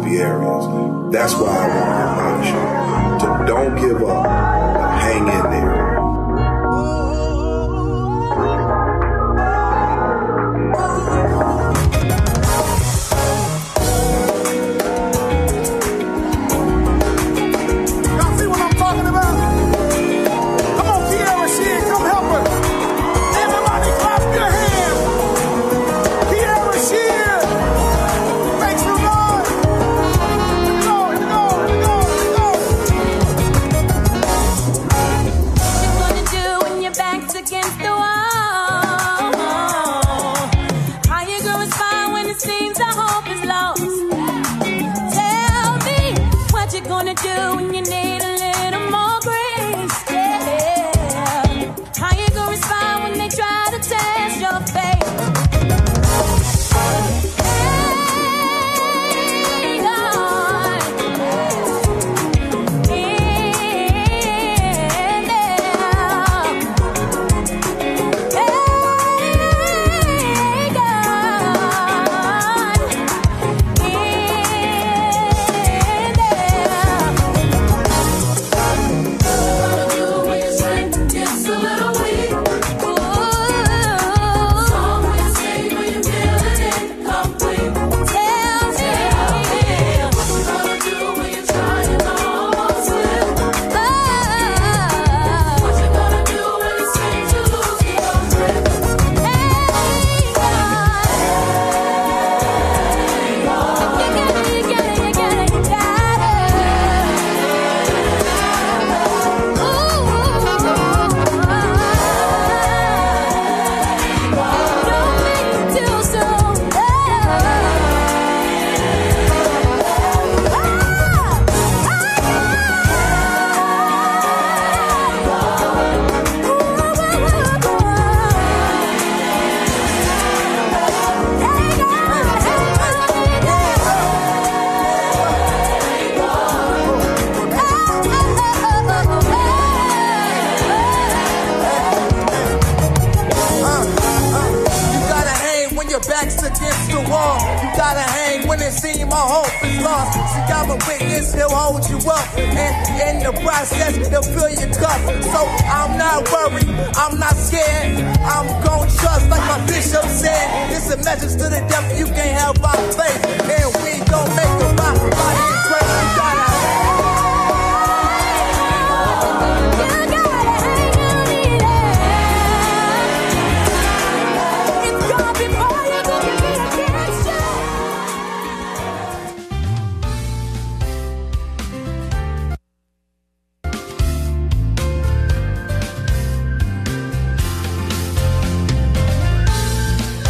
sleepy areas. That's why I want to admonish you to don't give up, but hang in there.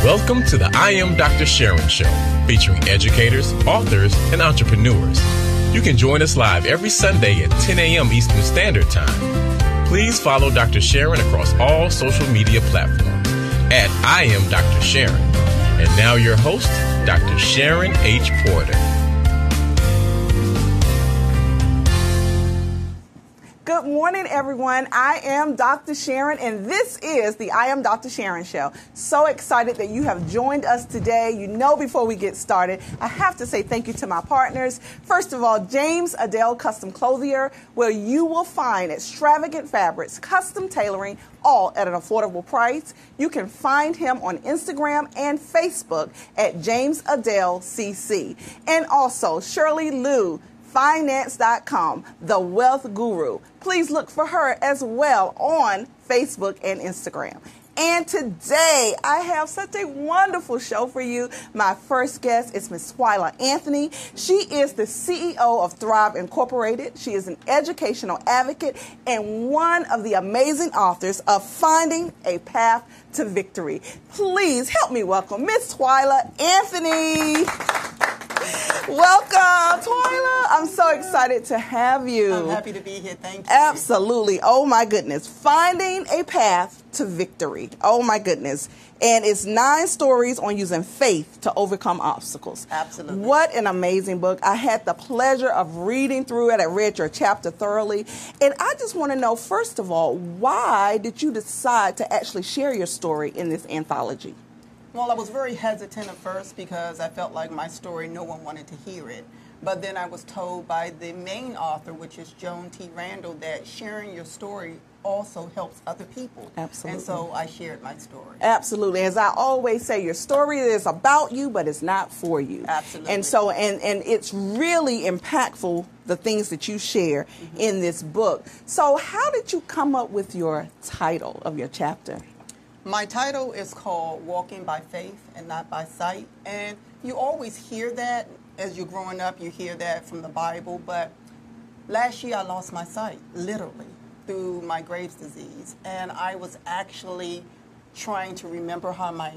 Welcome to the I Am Dr. Sharon Show, featuring educators, authors, and entrepreneurs. You can join us live every Sunday at 10 a.m. Eastern Standard Time. Please follow Dr. Sharon across all social media platforms at I Am Dr. Sharon. And now your host, Dr. Sharon H. Porter. Good morning, everyone. I am Dr. Sharon, and this is the I Am Dr. Sharon Show. So excited that you have joined us today. You know, before we get started, I have to say thank you to my partners. First of all, James Adele Custom Clothier, where you will find extravagant fabrics, custom tailoring, all at an affordable price. You can find him on Instagram and Facebook at James Adele CC. And also, Shirley Liu, Finance.com, the wealth guru. Please look for her as well on Facebook and Instagram. And today, I have such a wonderful show for you. My first guest is Ms. Twyla Anthony. She is the CEO of Thrive Incorporated. She is an educational advocate and one of the amazing authors of Finding a Path to Victory. Please help me welcome Ms. Twyla Anthony. Welcome, Twyla. I'm so excited to have you. I'm happy to be here. Thank you. Absolutely. Oh, my goodness. Finding a Path to Victory. Oh, my goodness. And it's 9 stories on using faith to overcome obstacles. Absolutely. What an amazing book. I had the pleasure of reading through it. I read your chapter thoroughly. And I just want to know, first of all, why did you decide to actually share your story in this anthology? Well, I was very hesitant at first because I felt like my story, no one wanted to hear it. But then I was told by the main author, which is Joan T. Randall, that sharing your story also helps other people. Absolutely. And so I shared my story. Absolutely. As I always say, your story is about you, but it's not for you. Absolutely. And so, and it's really impactful, the things that you share in this book. So how did you come up with your title of your chapter? My title is called Walking by Faith and Not by Sight. And you always hear that as you're growing up, you hear that from the Bible. But last year I lost my sight, literally, through my Graves' disease. And I was actually trying to remember how my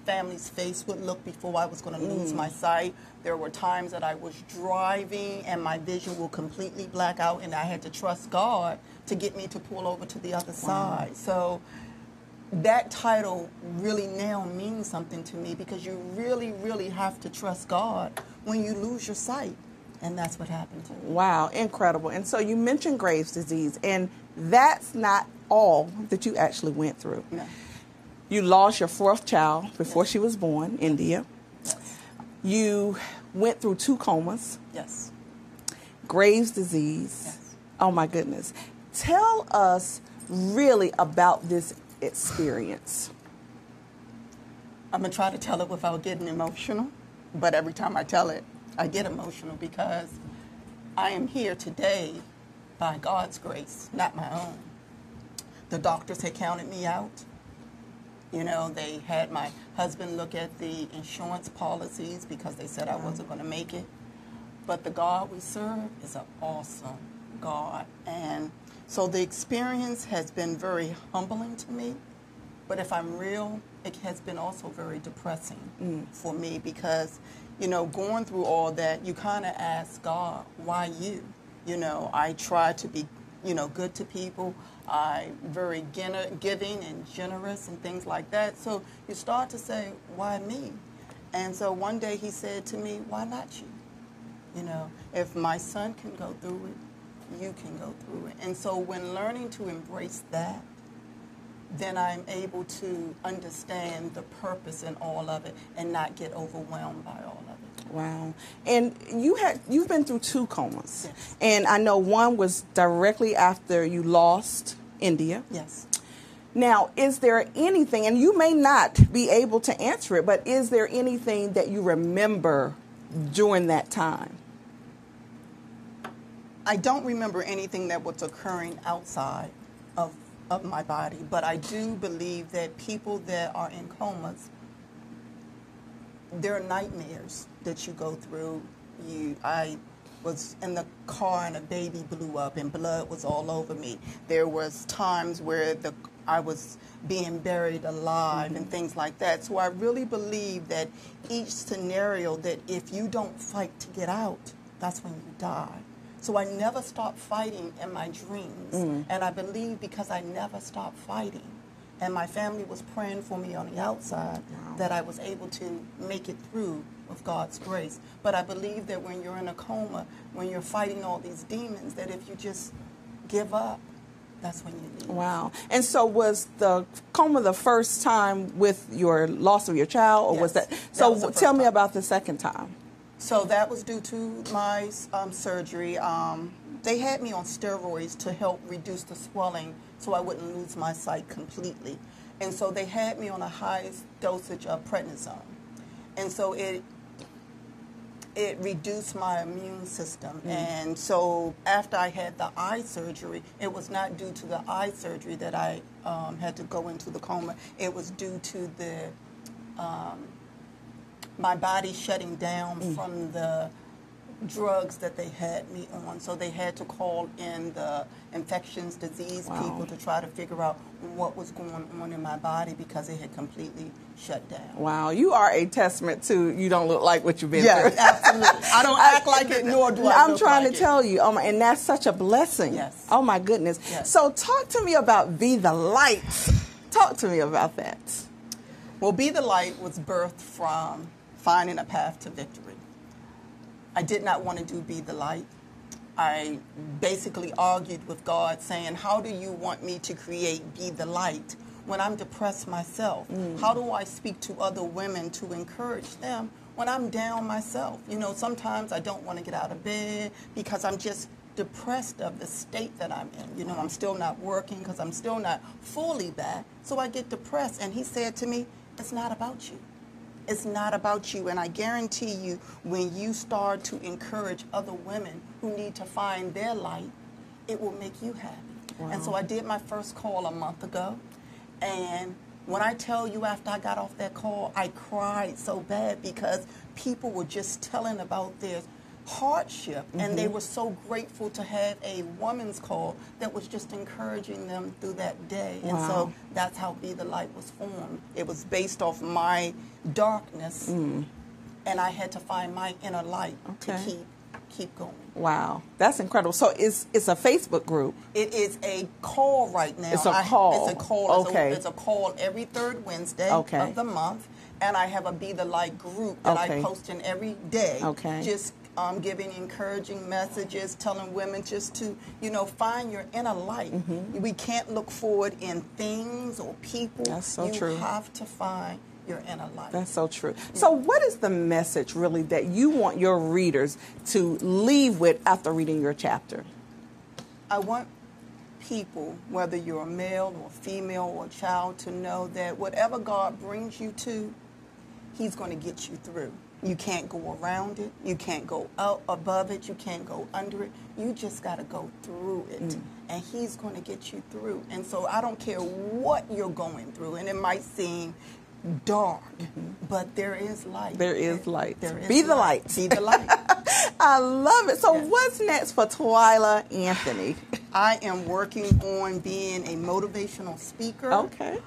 family's face would look before I was going to lose my sight. There were times that I was driving and my vision will completely black out, and I had to trust God to get me to pull over to the other side. So that title really now means something to me, because you really, really have to trust God when you lose your sight. And that's what happened to me. Wow, incredible. And so you mentioned Graves' disease, and that's not all that you actually went through. No. You lost your fourth child before she was born, India. Yes. You went through 2 comas. Yes. Graves' disease. Yes. Oh my goodness. Tell us really about this experience. I'm going to try to tell it without getting emotional, but every time I tell it, I get emotional, because I am here today by God's grace, not my own. The doctors had counted me out. You know, they had my husband look at the insurance policies because they said I wasn't going to make it. But the God we serve is an awesome God. And so the experience has been very humbling to me. But if I'm real, it has been also very depressing for me, because, you know, going through all that, you kind of ask God, why you? You know, I try to be, you know, good to people. I'm very giving and generous and things like that. So you start to say, why me? And so one day he said to me, why not you? You know, if my son can go through it, you can go through it. And so when learning to embrace that, then I'm able to understand the purpose in all of it and not get overwhelmed by all of it. Wow. And you've been through 2 comas. Yes. And I know one was directly after you lost India. Yes. Now, is there anything, and you may not be able to answer it, but is there anything that you remember during that time? I don't remember anything that was occurring outside of my body, but I do believe that people that are in comas, there are nightmares that you go through. I was in the car and a baby blew up and blood was all over me. There was times where I was being buried alive and things like that. So I really believe that each scenario, that if you don't fight to get out, that's when you die. So I never stopped fighting in my dreams. And I believe because I never stopped fighting, and my family was praying for me on the outside, that I was able to make it through with God's grace. But I believe that when you're in a coma, when you're fighting all these demons, that if you just give up, that's when you leave. Wow. And so was the coma the first time with your loss of your child, or Yes, was that? that So was the first tell me time. about the second time. So that was due to my surgery. They had me on steroids to help reduce the swelling so I wouldn't lose my sight completely. And so they had me on a high dosage of prednisone. And so it reduced my immune system. And so after I had the eye surgery, it was not due to the eye surgery that I had to go into the coma. It was due to the my body shutting down from the drugs that they had me on. So they had to call in the infectious disease people to try to figure out what was going on in my body, because it had completely shut down. Wow, you are a testament to you don't look like what you've been Yes, through. absolutely. I don't act like it, nor do I I'm look trying like to tell you, and that's such a blessing. Yes. Oh my goodness. Yes. So talk to me about Be the Light. Talk to me about that. Well, Be the Light was birthed from finding a path to victory. I did not want to do Be the Light. I basically argued with God, saying, how do you want me to create Be the Light when I'm depressed myself? How do I speak to other women to encourage them when I'm down myself. You know, sometimes I don't want to get out of bed because I'm just depressed of the state that I'm in. You know, I'm still not working because I'm still not fully back. So I get depressed. And he said to me, it's not about you. It's not about you. And I guarantee you, when you start to encourage other women who need to find their light, it will make you happy. Wow. And so I did my first call a month ago. And when I tell you, after I got off that call, I cried so bad because people were just telling about their hardship, and they were so grateful to have a woman's call that was just encouraging them through that day. Wow. And so that's how Be the Light was formed. It was based off my darkness, and I had to find my inner light to keep going. Wow, that's incredible. So it's a Facebook group. It is a call right now. It's a call. It's a call. Okay. It's a call every third Wednesday of the month, and I have a Be the Light group that I post in every day. Okay. Just giving encouraging messages, telling women just to, you know, find your inner light. We can't look forward in things or people. That's so true. You have to find your inner light. That's so true. So what is the message really that you want your readers to leave with after reading your chapter? I want people, whether you're a male or female or a child, to know that whatever God brings you to, He's going to get you through. You can't go around it. You can't go out above it. You can't go under it. You just got to go through it. And He's going to get you through. And so I don't care what you're going through. And it might seem dark, but there is light. There is light. There is Be the light. Be the light. I love it. So what's next for Twyla Anthony? I am working on being a motivational speaker. Okay.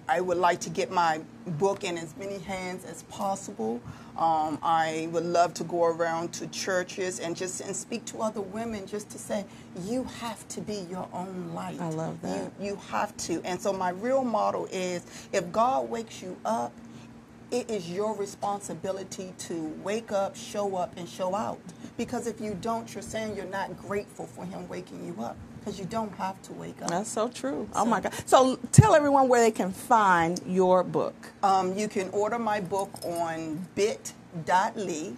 I would like to get my book in as many hands as possible. I would love to go around to churches and speak to other women, just to say, you have to be your own light. I love that. You have to. And so my real motto is, if God wakes you up, it is your responsibility to wake up, and show out. Because if you don't, you're saying you're not grateful for Him waking you up. Because you don't have to wake up. That's so true. Oh, my God. So tell everyone where they can find your book. You can order my book on bit.ly/2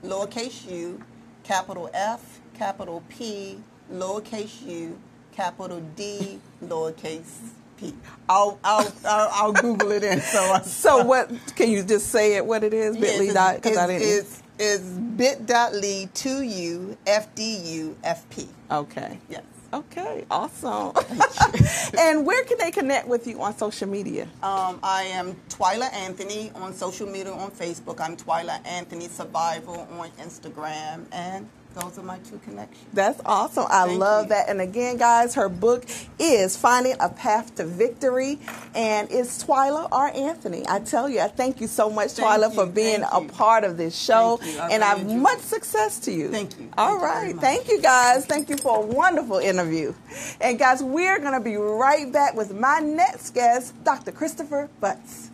lowercase u, capital F, capital P, lowercase u, capital D, lowercase p. I'll Google it in. So what? Can you just say it? What it is? Bit.ly. Because I didn't. Is bit.ly 2u FDU FP. Okay. Yes. Okay. Awesome. And where can they connect with you on social media? I am Twyla Anthony on social media on Facebook. I'm Twyla Anthony Survival on Instagram, and those are my two connections. That's awesome. I love that. And again, guys, her book is Finding a Path to Victory, and it's Twyla R. Anthony. I tell you, I thank you so much, Twyla, for being a part of this show, and I have much success to you. Thank you. All right. Thank you, guys. Thank you for a wonderful interview. And, guys, we're going to be right back with my next guest, Dr. Christopher Butts.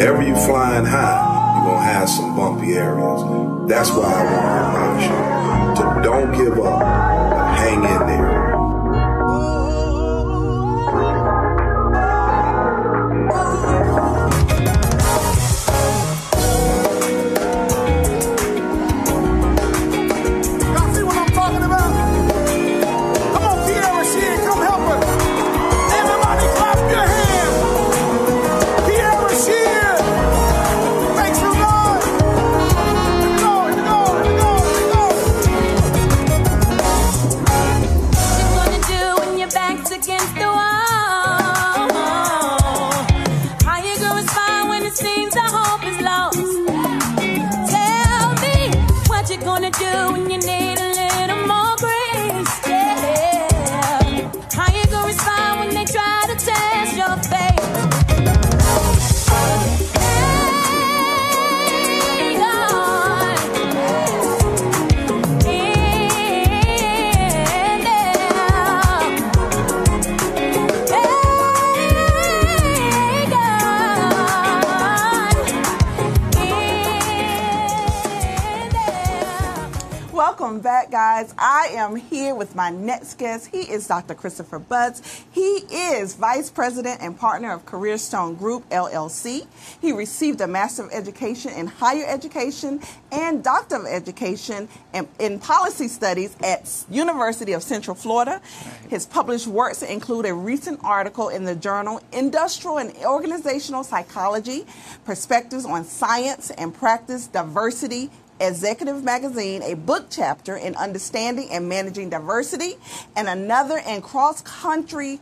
Whenever you're flying high, you're going to have some bumpy areas. That's why I want to admonish you to don't give up, but hang in there. Welcome back, guys. I am here with my next guest. He is Dr. Christopher Butts. He is Vice President and partner of Careerstone Group, LLC. He received a Master of Education in Higher Education and Doctor of Education in Policy Studies at University of Central Florida. His published works include a recent article in the journal Industrial and Organizational Psychology, Perspectives on Science and Practice, Diversity, Executive Magazine, a book chapter in Understanding and Managing Diversity, and another in cross-cultural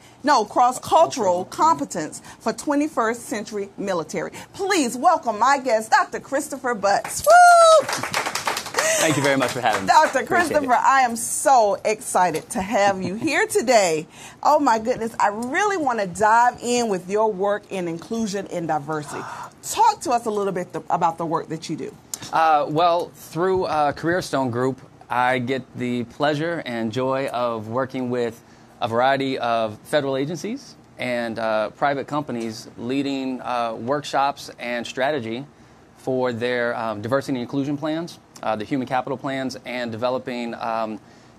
competence for 21st century military. Please welcome my guest, Dr. Christopher Butts. Woo! Thank you very much for having me. Dr. Christopher, I am so excited to have you here today. Oh my goodness, I really want to dive in with your work in inclusion and diversity. Talk to us a little bit about the work that you do. Well, through Careerstone Group, I get the pleasure and joy of working with a variety of federal agencies and private companies leading workshops and strategy for their diversity and inclusion plans, the human capital plans, and developing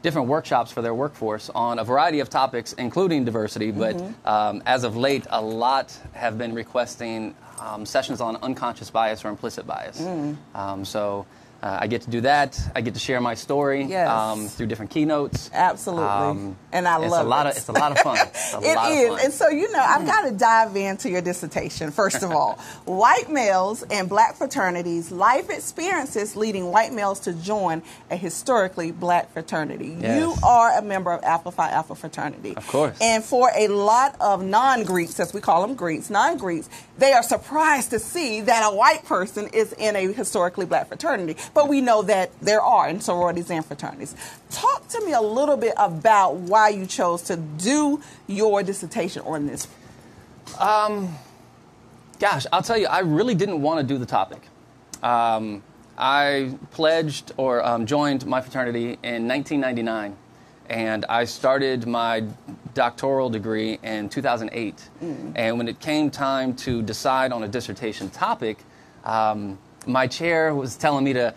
different workshops for their workforce on a variety of topics, including diversity. But as of late, a lot have been requesting sessions on unconscious bias or implicit bias. So I get to do that. I get to share my story through different keynotes. Absolutely. And I love it. It's a lot of fun. It is. And so, I've got to dive into your dissertation, first of all. White males and black fraternities, life experiences leading white males to join a historically black fraternity. Yes. You are a member of Alpha Phi Alpha fraternity. Of course. And for a lot of non-Greeks, as we call them Greeks, non-Greeks, they are surprised to see that a white person is in a historically black fraternity. But we know that there are in sororities and fraternities. Talk to me a little bit about why you chose to do your dissertation on this. Gosh, I'll tell you, I really didn't want to do the topic. I pledged or joined my fraternity in 1999, and I started my doctoral degree in 2008. And when it came time to decide on a dissertation topic, my chair was telling me to,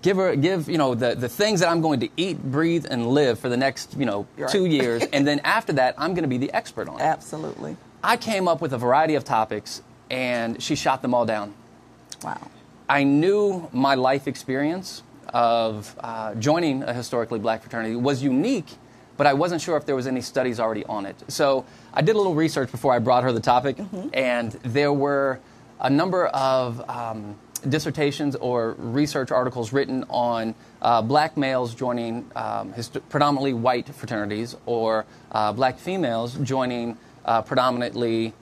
give the things that I'm going to eat, breathe, and live for the next, 2 years, and then after that, I'm going to be the expert on it. Absolutely. I came up with a variety of topics, and she shot them all down. Wow. I knew my life experience of joining a historically black fraternity was unique, but I wasn't sure if there was any studies already on it. So I did a little research before I brought her the topic, and there were a number of dissertations or research articles written on black males joining predominantly white fraternities, or black females joining predominantly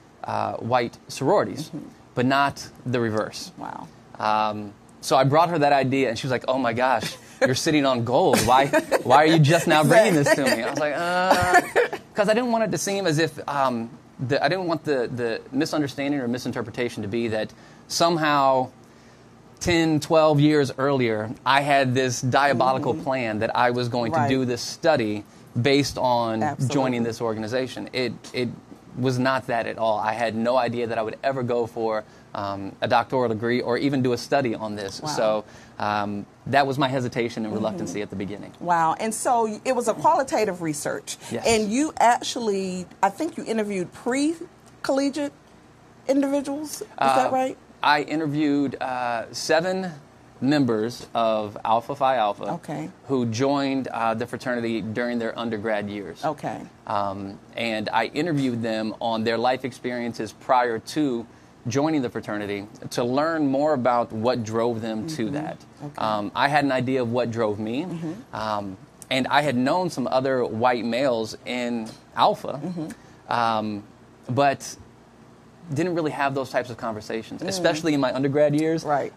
white sororities, but not the reverse. Wow. So I brought her that idea, and she was like, "Oh my gosh, you're sitting on gold. Why are you just now bringing this to me?" I was like, because I didn't want it to seem as if I didn't want the misunderstanding or misinterpretation to be that somehow 10, 12 years earlier, I had this diabolical plan that I was going to do this study based on joining this organization. It was not that at all. I had no idea that I would ever go for a doctoral degree or even do a study on this. Wow. So that was my hesitation and reluctancy at the beginning. Wow. And so it was a qualitative research. Yes. And you actually, I think you interviewed pre-collegiate individuals. Is that right? I interviewed 7 members of Alpha Phi Alpha Okay. who joined the fraternity during their undergrad years. Okay. And I interviewed them on their life experiences prior to joining the fraternity to learn more about what drove them to that. Okay. I had an idea of what drove me, and I had known some other white males in Alpha, but didn't really have those types of conversations, especially in my undergrad years. Right.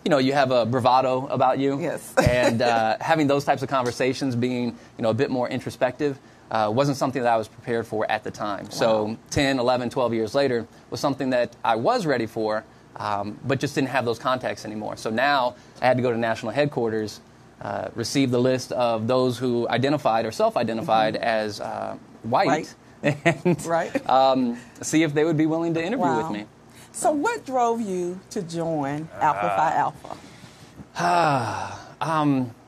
You know, you have a bravado about you. Yes. And having those types of conversations, being, a bit more introspective, wasn't something that I was prepared for at the time. So 10, 11, 12 years later was something that I was ready for, but just didn't have those contacts anymore. So now I had to go to national headquarters, receive the list of those who identified or self-identified as white. And Right. see if they would be willing to interview with me. So what drove you to join Alpha Phi Alpha?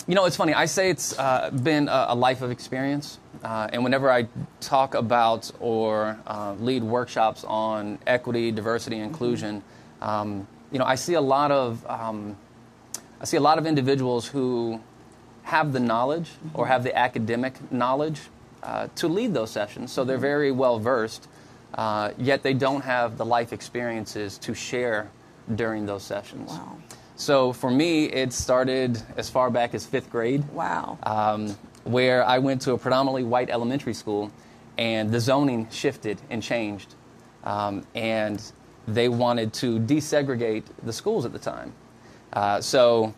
It's funny. I say it's been a life of experience. And whenever I talk about or lead workshops on equity, diversity, and inclusion, I see a lot of individuals who have the knowledge or have the academic knowledge to lead those sessions. So they're very well versed, yet they don't have the life experiences to share during those sessions. Wow. So for me, it started as far back as 5th grade. Wow. Where I went to a predominantly white elementary school, and the zoning shifted and changed. And they wanted to desegregate the schools at the time. So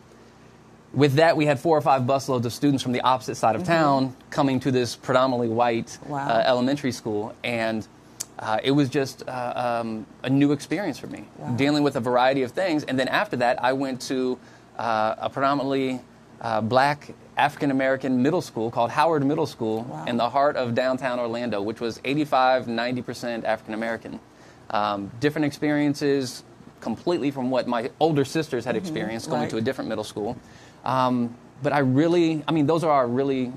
with that, we had 4 or 5 busloads of students from the opposite side of town coming to this predominantly white elementary school. And it was just a new experience for me, dealing with a variety of things. And then after that, I went to a predominantly black African-American middle school called Howard Middle School in the heart of downtown Orlando, which was 85-90% African-American. Different experiences completely from what my older sisters had experienced going to a different middle school. But those are our really,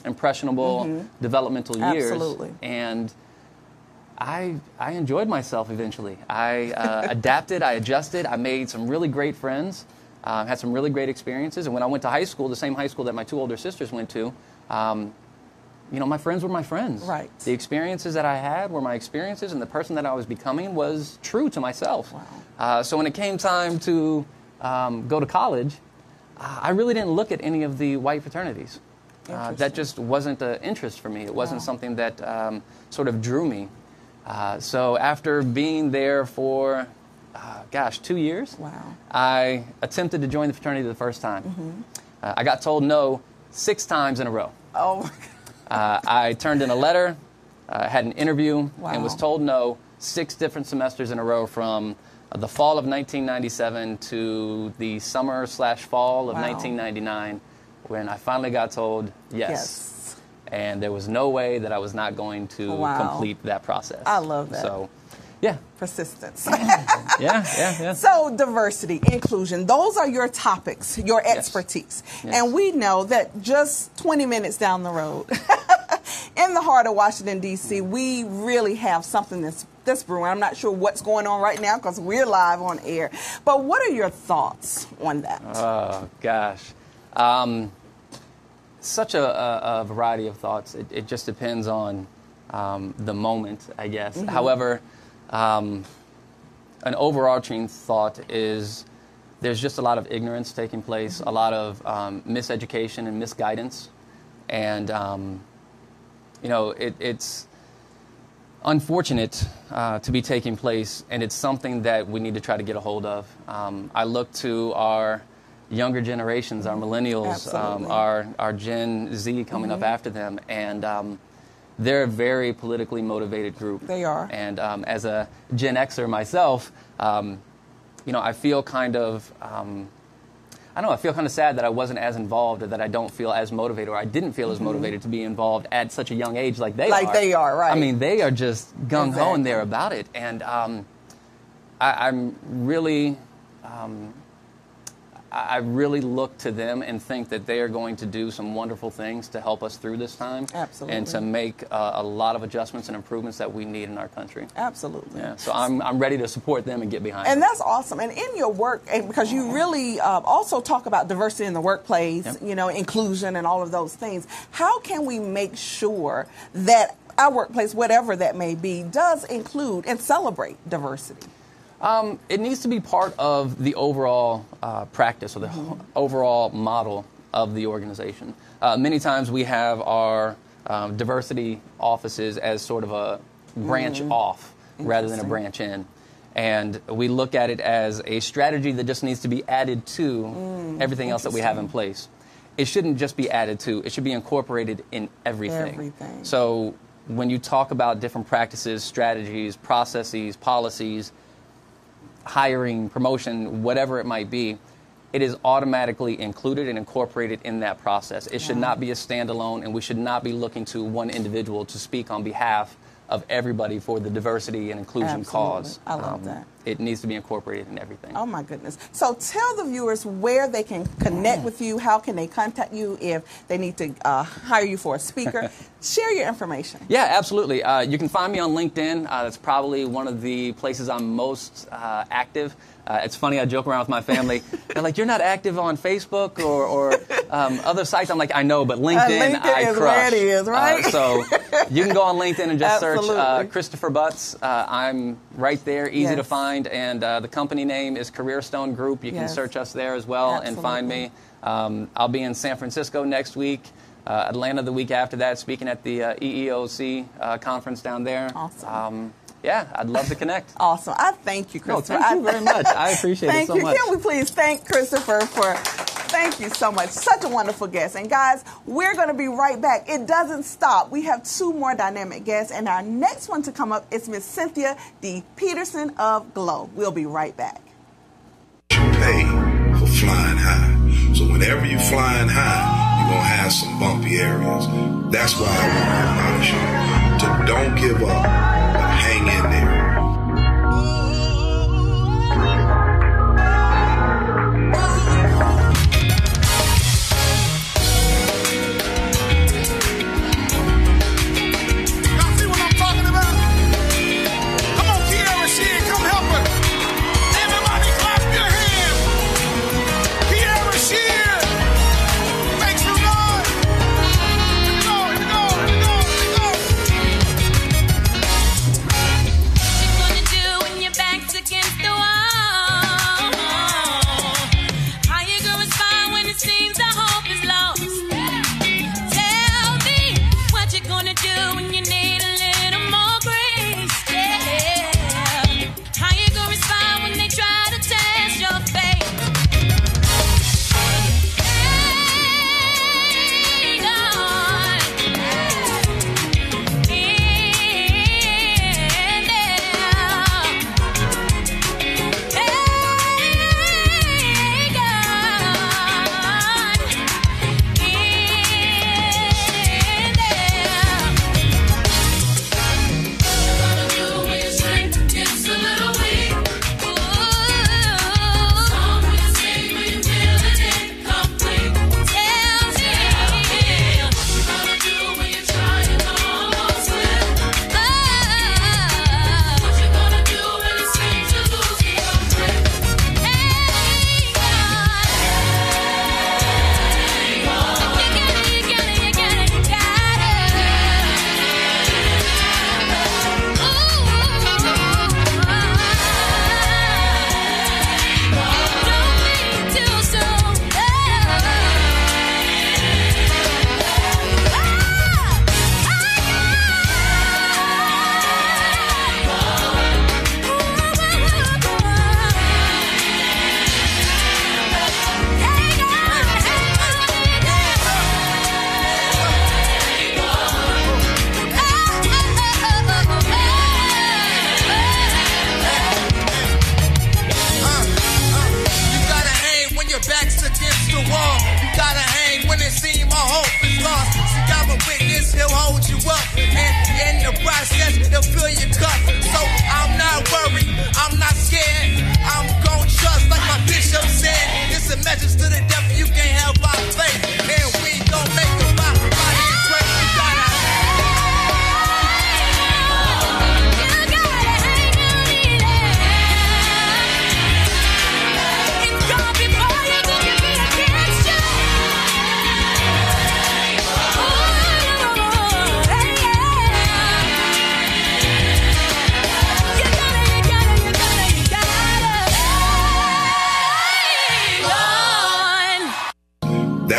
impressionable developmental years. Absolutely. And I enjoyed myself eventually. I adapted, I adjusted, I made some really great friends, had some really great experiences. And when I went to high school, the same high school that my 2 older sisters went to, my friends were my friends. Right. The experiences that I had were my experiences, and the person that I was becoming was true to myself. Wow. So when it came time to go to college, I really didn't look at any of the white fraternities. That just wasn't an interest for me. It wasn't something that sort of drew me. So after being there for, 2 years, I attempted to join the fraternity the first time. I got told no 6 times in a row. Oh, I turned in a letter, had an interview, and was told no 6 different semesters in a row from the fall of 1997 to the summer/fall of 1999, when I finally got told yes. And there was no way that I was not going to complete that process. I love that. So, yeah. Persistence. Yeah. So diversity, inclusion, those are your topics, your expertise. Yes. And we know that just 20 minutes down the road, in the heart of Washington, D.C., we really have something that's brewing. I'm not sure what's going on right now because we're live on air. But what are your thoughts on that? Oh, gosh. Such a variety of thoughts. It just depends on the moment, I guess. However, an overarching thought is there's just a lot of ignorance taking place, a lot of miseducation and misguidance. And, it's unfortunate to be taking place, and it's something that we need to try to get a hold of. I look to our younger generations, our millennials, our Gen Z coming up after them, and they're a very politically motivated group. They are. And as a Gen Xer myself, I feel kind of, I feel kind of sad that I wasn't as involved, or that I don't feel as motivated, or I didn't feel as motivated to be involved at such a young age like they are. Like they are, right. I mean, they are just gung-ho and they're about it. And I'm really, I really look to them and think that they are going to do some wonderful things to help us through this time. Absolutely. And to make a lot of adjustments and improvements that we need in our country. Absolutely. Yeah, so I'm ready to support them and get behind them. And that's awesome. And in your work, and because you really also talk about diversity in the workplace, Yep. you know, inclusion and all of those things, how can we make sure that our workplace, whatever that may be, does include and celebrate diversity? It needs to be part of the overall practice or the overall model of the organization. Many times we have our diversity offices as sort of a branch off rather than a branch in. And we look at it as a strategy that just needs to be added to everything else that we have in place. It shouldn't just be added to, it should be incorporated in everything. So when you talk about different practices, strategies, processes, policies, hiring, promotion, whatever it might be, it is automatically included and incorporated in that process. It should not be a standalone, and we should not be looking to one individual to speak on behalf of everybody for the diversity and inclusion cause. I love that. It needs to be incorporated in everything. Oh, my goodness. So tell the viewers where they can connect with you. How can they contact you if they need to hire you for a speaker? Share your information. Yeah, absolutely. You can find me on LinkedIn. That's probably one of the places I'm most active. It's funny, I joke around with my family. They're like, you're not active on Facebook or other sites. I'm like, I know, but LinkedIn I is crush. where it is, right? So you can go on LinkedIn and just Absolutely. search Christopher Butts. I'm right there, easy to Yes. find. And the company name is Career Stone Group. You can Yes. search us there as well and find me. I'll be in San Francisco next week. Atlanta the week after that, speaking at the EEOC conference down there. Awesome. Yeah, I'd love to connect. Awesome. I thank you, No, Christopher. thank you very much. I appreciate it Thank so you. much. Can we please thank Christopher for... Thank you so much. Such a wonderful guest. And guys, we're going to be right back. It doesn't stop. We have two more dynamic guests, and our next one to come up is Miss Cynthia D. Peterson of Glow. We'll be right back. Pay for flying high. So whenever you're flying high, you're going to have some bumpy areas. That's why I want to admonish you to don't give up, but hang in there.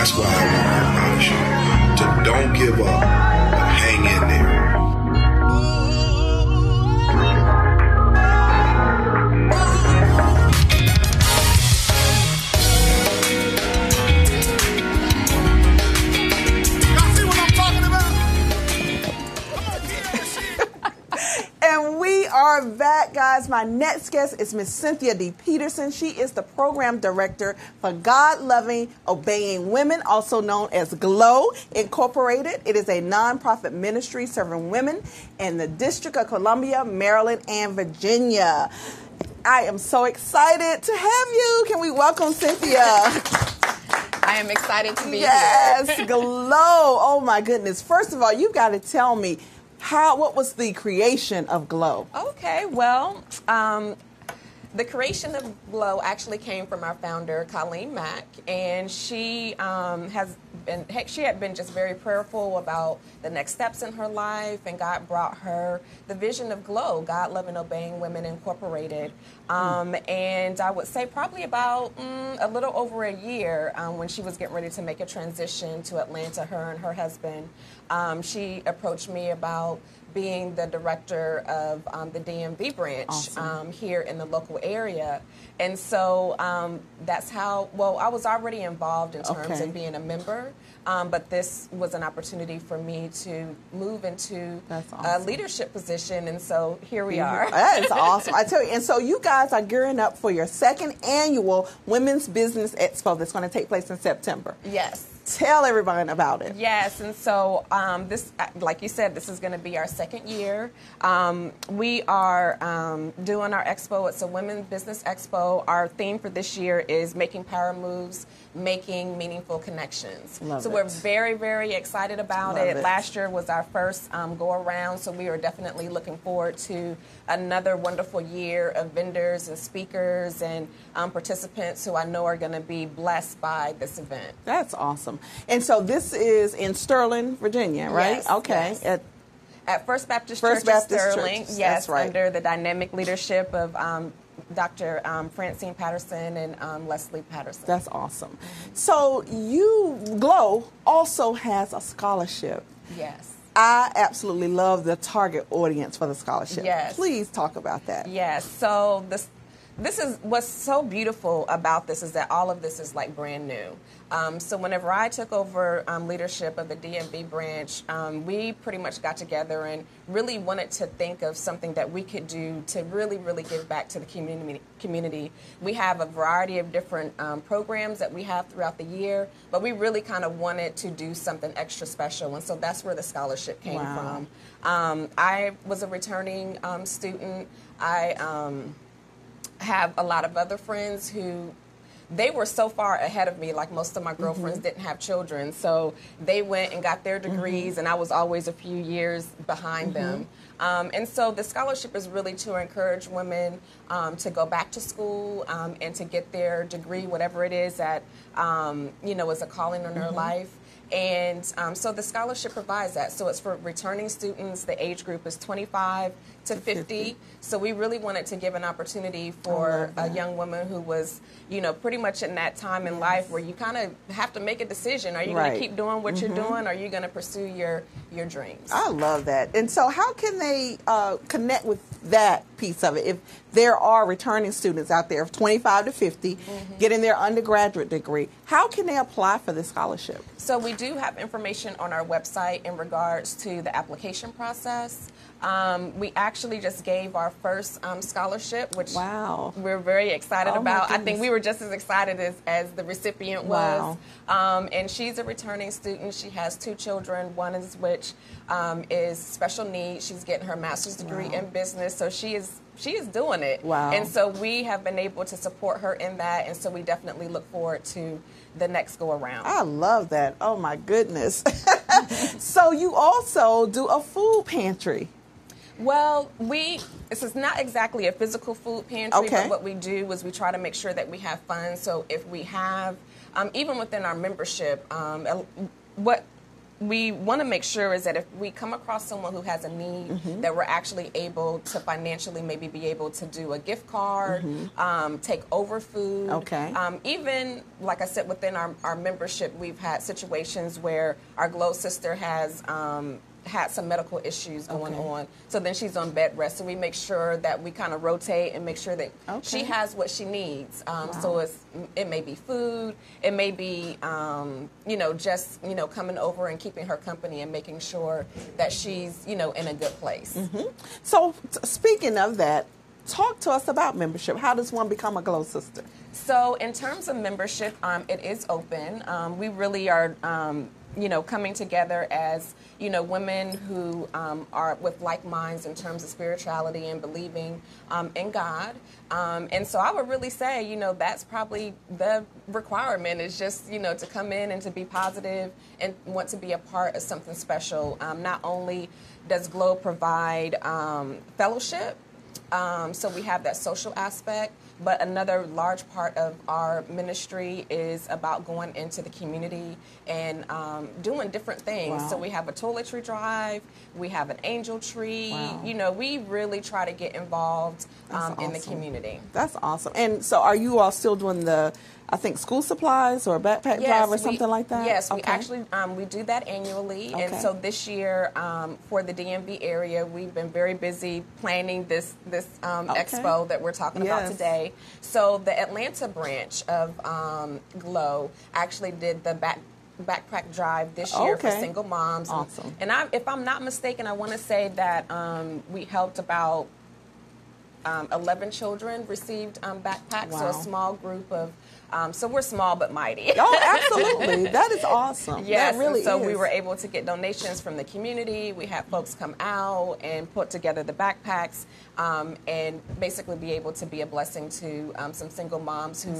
That's why I want to admonish you to don't give up, but hang in there. And we are back, guys. My next guest is Miss Cynthia D. Peterson. She is the program director for God-Loving Obeying Women, also known as GLOW Incorporated. It is a nonprofit ministry serving women in the District of Columbia, Maryland, and Virginia. I am so excited to have you. Can we welcome Cynthia? I am excited to be here. Yes, GLOW. Oh, my goodness. First of all, you've got to tell me, what was the creation of GLOW? Okay, well, the creation of GLOW actually came from our founder, Colleen Mack, and she had been just very prayerful about the next steps in her life, and God brought her the vision of GLOW, God Loving Obeying Women Incorporated. And I would say probably about a little over a year when she was getting ready to make a transition to Atlanta, her and her husband, she approached me about being the director of the DMV branch here in the local area. And so that's how, well, I was already involved in terms of being a member, but this was an opportunity for me to move into a leadership position, and so here we are. That is awesome. I tell you, and so you guys are gearing up for your second annual Women's Business Expo that's going to take place in September. Yes. Tell everyone about it. Yes, and so this, like you said, this is going to be our second year. We are doing our expo. It's a Women's Business Expo. Our theme for this year is Making Power Moves, Making Meaningful Connections. So we're very, very excited about it. Last year was our first go-around, so we are definitely looking forward to another wonderful year of vendors and speakers and participants who I know are going to be blessed by this event. That's awesome. And so this is in Sterling, Virginia, right? Yes, okay. Yes. At First Baptist Church of Sterling. Church. Yes, that's right. Under the dynamic leadership of Dr. Francine Patterson and Leslie Patterson. That's awesome. So GLOW also has a scholarship. Yes. I absolutely love the target audience for the scholarship. Yes. Please talk about that. Yes. So this is what's so beautiful about this is that all of this is like brand new. So whenever I took over leadership of the DMV branch, we pretty much got together and really wanted to think of something that we could do to really, really give back to the community. We have a variety of different programs that we have throughout the year, but we really kind of wanted to do something extra special, and so that's where the scholarship came from. I was a returning student. I have a lot of other friends who they were so far ahead of me, like most of my girlfriends didn't have children, so they went and got their degrees, and I was always a few years behind them. And so the scholarship is really to encourage women to go back to school and to get their degree, whatever it is that, is a calling on their life. And so the scholarship provides that. So it's for returning students. The age group is 25 to 50. So we really wanted to give an opportunity for a young woman who was, pretty much in that time in life where you kind of have to make a decision. Are you going to keep doing what you're doing? Or are you going to pursue your dreams? I love that. And so how can they connect with that piece of it? If there are returning students out there of 25 to 50 getting their undergraduate degree, how can they apply for this scholarship? So we do have information on our website in regards to the application process. We actually just gave our first scholarship, which we're very excited about. I think we were just as excited as the recipient was. And she's a returning student. She has 2 children, one is which is special needs. She's getting her master's degree in business, so she is doing it. And so we have been able to support her in that, and so we definitely look forward to the next go around. I love that. Oh my goodness. So you also do a food pantry. Well, this is not exactly a physical food pantry, but what we do is we try to make sure that we have funds. So if we have, even within our membership, what we want to make sure is that if we come across someone who has a need, that we're actually able to financially maybe be able to do a gift card, take over food. Okay. Even, like I said, within our membership, we've had situations where our Glow sister has had some medical issues going on. So then she's on bed rest. So we make sure that we kind of rotate and make sure that she has what she needs. So it may be food. It may be, just, coming over and keeping her company and making sure that she's, in a good place. So speaking of that, talk to us about membership. How does one become a Glow sister? So in terms of membership, it is open. We really are, coming together as, women who are with like minds in terms of spirituality and believing in God. And so I would really say, that's probably the requirement is just, to come in and to be positive and want to be a part of something special. Not only does Glow provide fellowship, so we have that social aspect, but another large part of our ministry is about going into the community and doing different things. Wow. So we have a toiletry drive, we have an angel tree. Wow. We really try to get involved That's in the awesome. community. That's awesome. And so are you all still doing school supplies or a backpack drive or something like that? Yes, we actually, we do that annually. And so this year, for the DMV area, we've been very busy planning this expo that we're talking about today. So the Atlanta branch of Glow actually did the backpack drive this year for single moms. Awesome. And if I'm not mistaken, I want to say that we helped about 11 children received backpacks. Wow. So a small group of, so we're small but mighty. Oh, absolutely. That is awesome. Yes, that really so is. we were able to get donations from the community. We had folks come out and put together the backpacks and basically be able to be a blessing to some single moms who,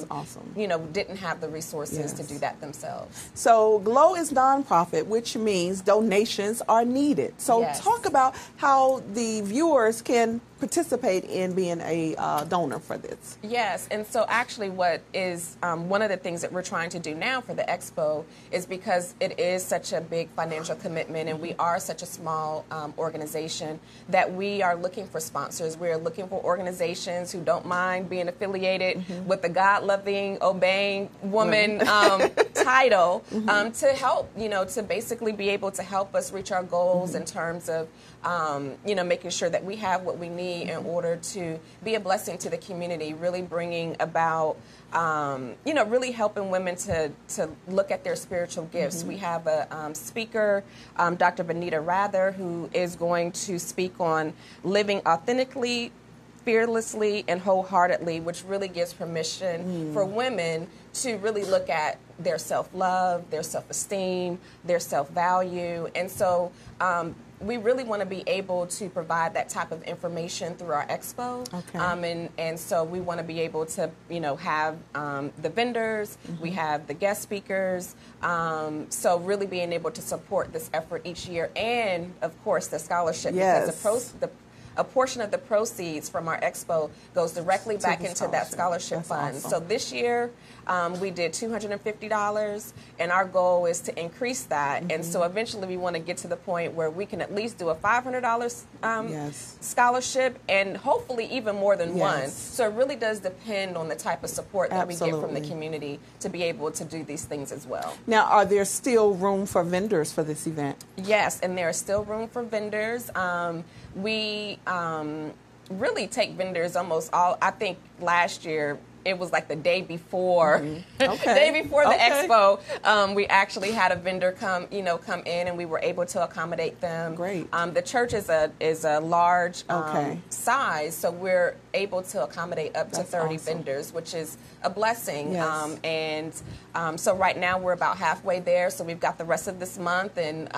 didn't have the resources to do that themselves. So Glow is nonprofit, which means donations are needed. So talk about how the viewers can participate in being a donor for this. Yes, and so actually what is one of the things that we're trying to do now for the expo is because it is such a big financial commitment and we are such a small organization that we are looking for sponsors. We're looking for organizations who don't mind being affiliated with the God-loving, obeying woman title to help, to basically be able to help us reach our goals in terms of, making sure that we have what we need in order to be a blessing to the community, really bringing about, really helping women to look at their spiritual gifts. We have a speaker, Dr. Benita Rather, who is going to speak on living authentically, fearlessly, and wholeheartedly, which really gives permission for women to really look at their self-love, their self-esteem, their self-value. And so we really want to be able to provide that type of information through our expo. And so we want to be able to, have the vendors, we have the guest speakers, so really being able to support this effort each year, and of course the scholarship, because a portion of the proceeds from our expo goes directly back into that scholarship fund. Awesome. So this year we did $250, and our goal is to increase that. And so eventually we want to get to the point where we can at least do a $500 scholarship, and hopefully even more than one. So it really does depend on the type of support that we get from the community to be able to do these things as well. Now, are there still room for vendors for this event? Yes, and there is still room for vendors. We really take vendors almost all. I think last year it was like the day before, the expo. We actually had a vendor come in, and we were able to accommodate them. Great. The church is a large size, so we're able to accommodate up to 30 vendors, which is a blessing. So right now we're about halfway there. So we've got the rest of this month, and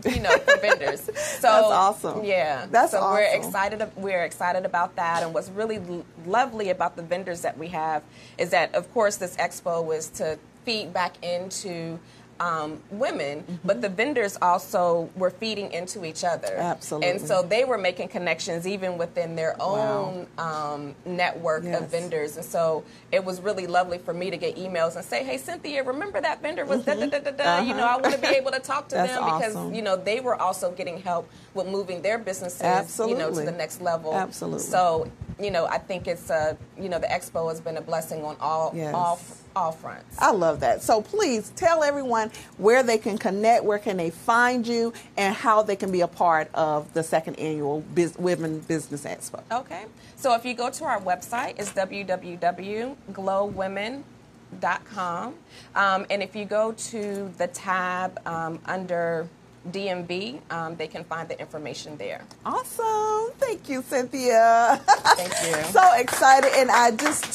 for vendors. So that's awesome. Yeah. That's so awesome. We're excited about that. And what's really lovely about the vendors that we have is that, of course, this expo is to feed back into women, but the vendors also were feeding into each other. Absolutely. And so they were making connections even within their own network of vendors. And so it was really lovely for me to get emails and say, hey, Cynthia, remember that vendor was da-da-da-da-da. You know, I want to be able to talk to them because, awesome. you know, they were also getting help with moving their businesses, you know, to the next level. Absolutely. So, you know, I think it's, you know, the expo has been a blessing on all fronts. I love that. So please tell everyone where they can connect, where can they find you, and how they can be a part of the second annual Women Business Expo. Okay. So if you go to our website, it's www.glowwomen.com. And if you go to the tab under DMV, they can find the information there. Awesome. Thank you, Cynthia. Thank you. So excited. And I just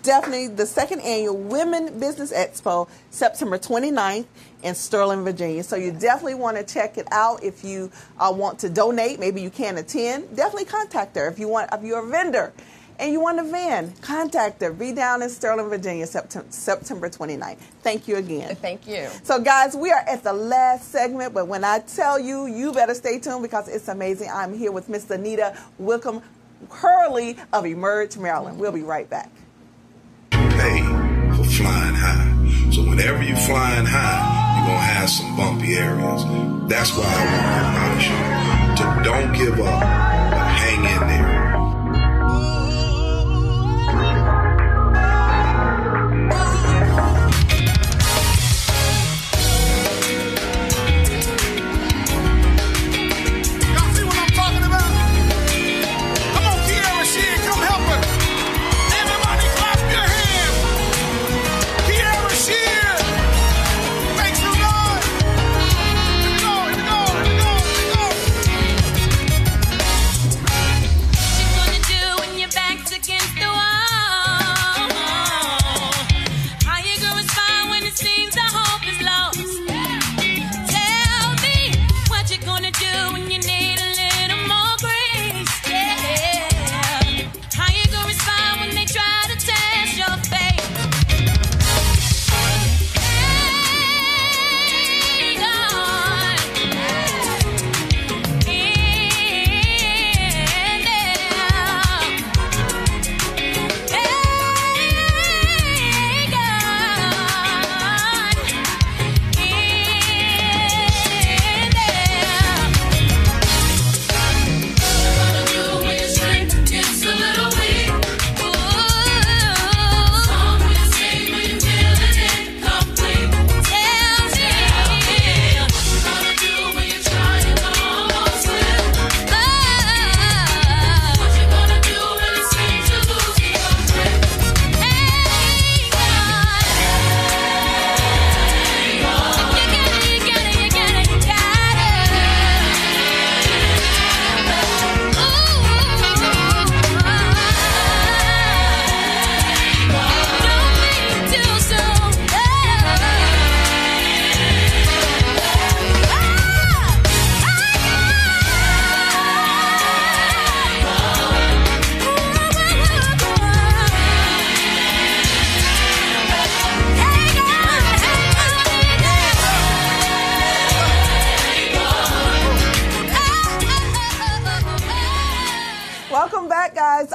definitely the second annual Women Business Expo, September 29th in Sterling, Virginia. So you definitely want to check it out. If you want to donate, maybe you can't attend, definitely contact her. If you're a vendor and you want a van, contact her. Be down in Sterling, Virginia, September 29th. Thank you again. Thank you. So, guys, we are at the last segment, but when I tell you, you better stay tuned because it's amazing. I'm here with Miss Anita Wickham Hurley of Emerge, Maryland. We'll be right back. Pay for flying high. So whenever you're flying high, you're going to have some bumpy areas. That's why I want to admonish you to don't give up, but hang in there.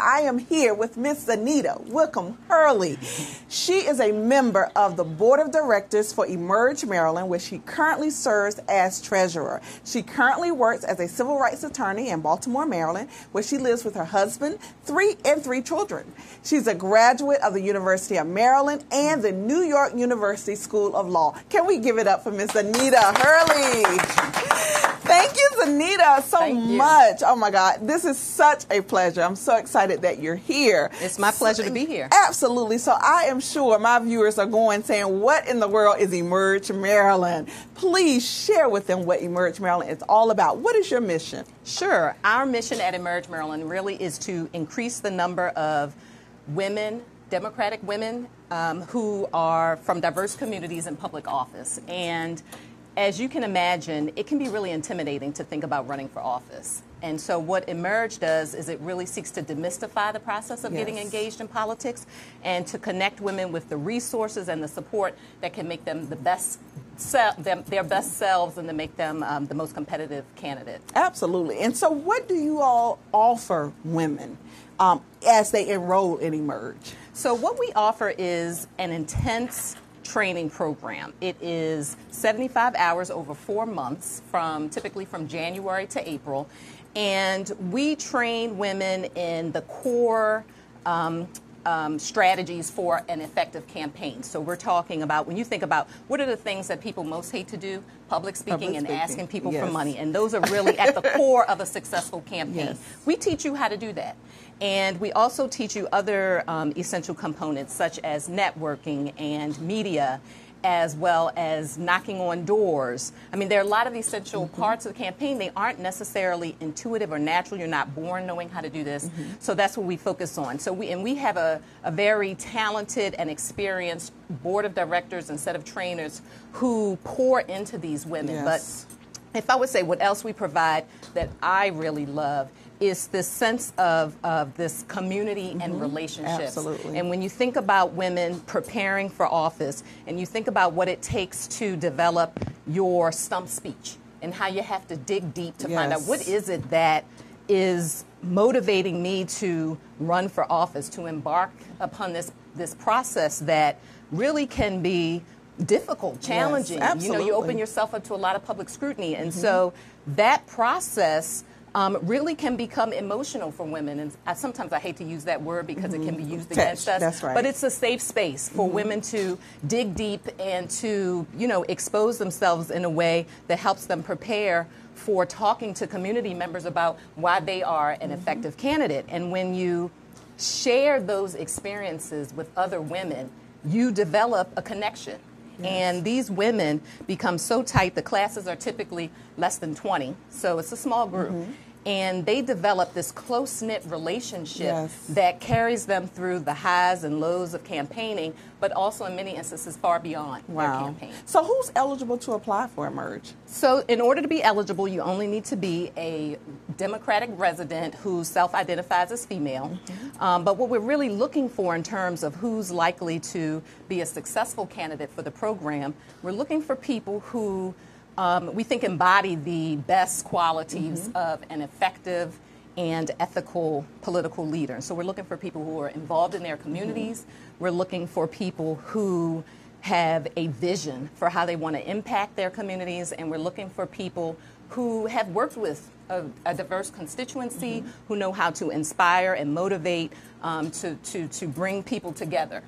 I am here with Miss Anita Wickham Hurley. She is a member of the Board of Directors for Emerge Maryland, where she currently serves as treasurer. She currently works as a civil rights attorney in Baltimore, Maryland, where she lives with her husband, three children. She's a graduate of the University of Maryland and the New York University School of Law. Can we give it up for Miss Anita Hurley? Thank you, Anita, so much. Oh, my God. This is such a pleasure. I'm so excited that you're here. It's my pleasure to be here. Absolutely. So I am sure my viewers are going saying, what in the world is Emerge Maryland? Please share with them what Emerge Maryland is all about. What is your mission? Sure. Our mission at Emerge Maryland really is to increase the number of women, Democratic women, who are from diverse communities in public office. And as you can imagine, it can be really intimidating to think about running for office. And so what Emerge does is it really seeks to demystify the process of getting engaged in politics and to connect women with the resources and the support that can make them the best their best selves and to make them the most competitive candidate. Absolutely. And so what do you all offer women as they enroll in Emerge? So what we offer is an intense training program. It is 75 hours over 4 months, typically from January to April. And we train women in the core strategies for an effective campaign. So we're talking about, when you think about what are the things that people most hate to do, public speaking and asking people for money. And those are really at the core of a successful campaign. Yes. We teach you how to do that. And we also teach you other essential components such as networking and media, as well as knocking on doors. I mean, there are a lot of essential parts of the campaign. They aren't necessarily intuitive or natural. You're not born knowing how to do this. So that's what we focus on. So we have a very talented and experienced board of directors and set of trainers who pour into these women. Yes. But if I would say what else we provide that I really love is this sense of this community and relationships. Absolutely. And when you think about women preparing for office and you think about what it takes to develop your stump speech and how you have to dig deep to find out what is it that is motivating me to run for office, to embark upon this process that really can be difficult, challenging. Yes, absolutely. You open yourself up to a lot of public scrutiny. And so that process really can become emotional for women. And sometimes I hate to use that word because it can be used against us. That's right. But it's a safe space for women to dig deep and to, expose themselves in a way that helps them prepare for talking to community members about why they are an effective candidate. And when you share those experiences with other women, you develop a connection. Yes. And these women become so tight. The classes are typically less than 20, so it's a small group. And they develop this close-knit relationship that carries them through the highs and lows of campaigning, but also in many instances far beyond their campaign. So who's eligible to apply for Emerge? So in order to be eligible, you only need to be a Democratic resident who self-identifies as female. But what we're really looking for in terms of who's likely to be a successful candidate for the program, we're looking for people who we think embody the best qualities of an effective and ethical political leader. So we're looking for people who are involved in their communities. We're looking for people who have a vision for how they want to impact their communities. And we're looking for people who have worked with a diverse constituency, who know how to inspire and motivate to bring people together.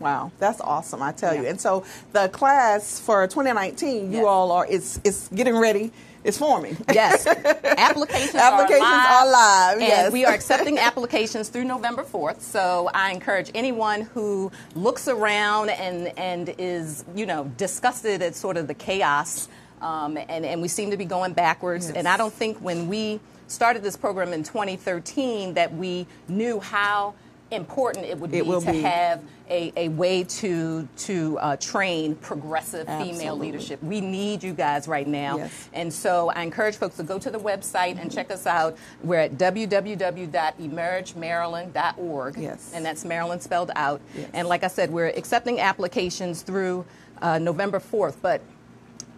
Wow, that's awesome, I tell you. And so the class for 2019, you all are, it's getting ready, it's forming. Yes. Applications are live. And we are accepting applications through November 4th. So I encourage anyone who looks around and is, disgusted at sort of the chaos, and we seem to be going backwards. And I don't think when we started this program in 2013 that we knew how important it would be to have a way to train progressive female leadership. We need you guys right now. And so I encourage folks to go to the website and check us out. We're at www.emergemaryland.org. And that's Maryland spelled out. And like I said, we're accepting applications through November 4th. But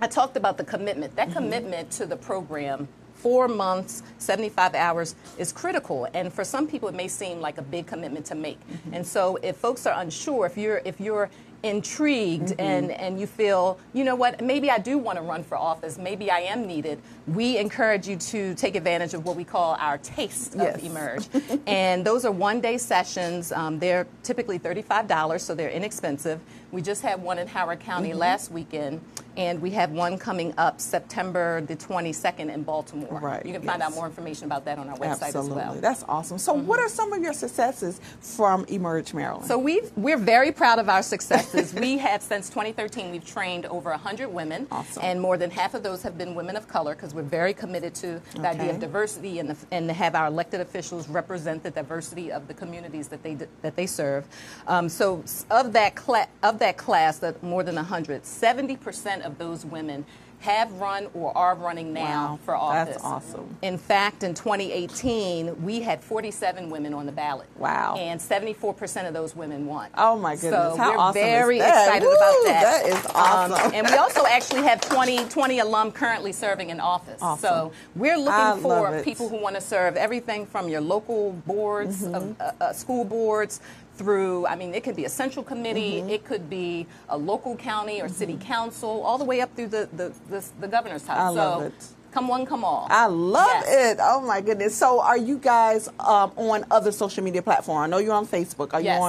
I talked about the commitment. That commitment to the program, 4 months, 75 hours, is critical. And for some people, it may seem like a big commitment to make. And so if folks are unsure, if you're intrigued and you feel, you know what, maybe I do want to run for office, maybe I am needed, we encourage you to take advantage of what we call our Taste of Emerge. And those are one-day sessions. They're typically $35, so they're inexpensive. We just had one in Howard County last weekend, and we have one coming up September the 22nd in Baltimore. You can find out more information about that on our website as well. That's awesome. So what are some of your successes from Emerge Maryland? So we're very proud of our successes. We have, since 2013, we've trained over 100 women, and more than half of those have been women of color, because we're very committed to the idea of diversity and to have our elected officials represent the diversity of the communities that they serve. So of that class, that more than 100, 70% of those women have run or are running now for office. That's awesome. In fact, in 2018, we had 47 women on the ballot. Wow. And 74% of those women won. Oh, my goodness. So How we're awesome very is that? excited Woo, about that. That is awesome. And we also actually have 20 alum currently serving in office. Awesome. So we're looking I love for it. people who want to serve everything from your local boards, school boards, through, I mean, it could be a central committee, it could be a local county or city council, all the way up through the governor's house. I love it. Come one, come all. I love Yes. it. Oh, my goodness. So are you guys on other social media platforms? I know you're on Facebook. Are Yes. you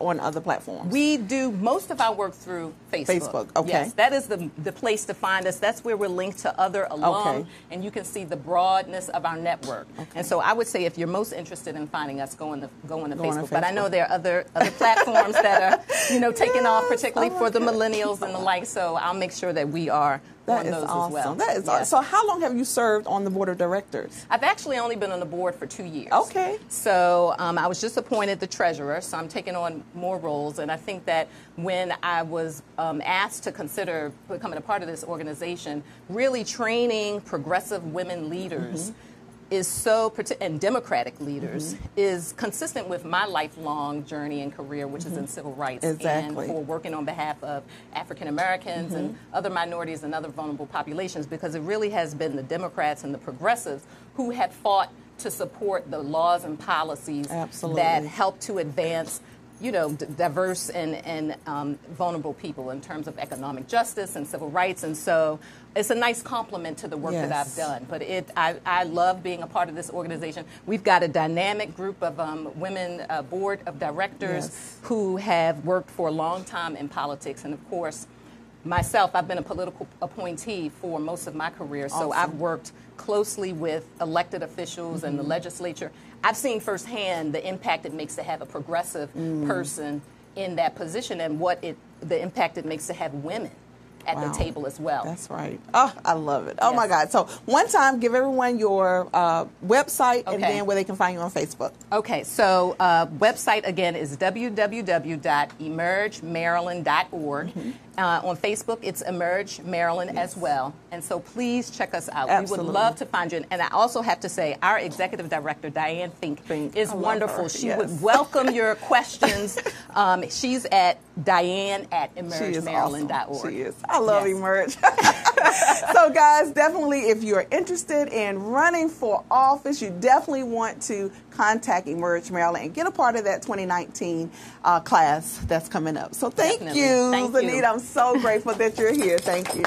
on other platforms? We do most of our work through Facebook. Facebook, okay. Yes, that is the place to find us. That's where we're linked to other alum, Okay. and you can see the broadness of our network. Okay. And so I would say if you're most interested in finding us, go on to Facebook. But I know there are other platforms that are, taking off, particularly for the millennials and the like. So I'll make sure that we are That on is those awesome. as well. That is Yes. awesome. So how long have you served on the board of directors? I've actually only been on the board for 2 years. Okay. So I was just appointed the treasurer, so I'm taking on more roles. And I think that when I was asked to consider becoming a part of this organization, really training progressive women leaders is so, and democratic leaders, is consistent with my lifelong journey and career, which is in civil rights. Exactly. And for working on behalf of African Americans and other minorities and other vulnerable populations, because it really has been the Democrats and the progressives who have fought to support the laws and policies Absolutely. that help to advance diverse and vulnerable people in terms of economic justice and civil rights. And so it's a nice complement to the work that I've done. But I love being a part of this organization. We've got a dynamic group of women board of directors who have worked for a long time in politics. And of course, myself, I've been a political appointee for most of my career. So I've worked closely with elected officials and the legislature. I've seen firsthand the impact it makes to have a progressive person in that position and the impact it makes to have women at the table as well. That's right. Oh, I love it. Oh, Yes. my God. So one time, give everyone your website and Okay. then where they can find you on Facebook. Okay, so website again is www.emergemaryland.org. On Facebook, it's Emerge Maryland as well. And so please check us out. Absolutely. We would love to find you. And I also have to say, our executive director, Diane Fink, is I love wonderful. her. She Yes. would welcome your questions. She's at Diane at She is emergemaryland.org. awesome. She is. I love Yes. Emerge. So, guys, definitely, if you're interested in running for office, you definitely want to contact Emerge Maryland and get a part of that 2019 class that's coming up. So thank Definitely. you, Thank Zanita. you. I'm so grateful that you're here. Thank you.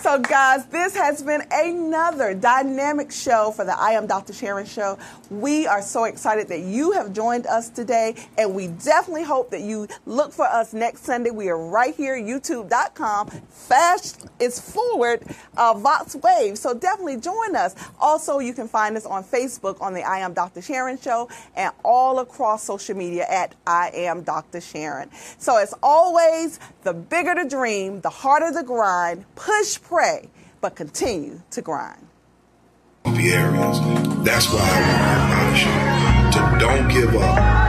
So, guys, this has been another dynamic show for the I Am Dr. Sharon Show. We are so excited that you have joined us today, and we definitely hope that you look for us next Sunday. We are right here, youtube.com/Vox Wave. So definitely join us. Also, you can find us on Facebook on the I Am Dr. Sharon Show and all across social media at I Am Dr. Sharon. So as always, the bigger the dream, the harder the grind. Push, pray, but continue to grind. Areas. That's why I want to admonish you to don't give up.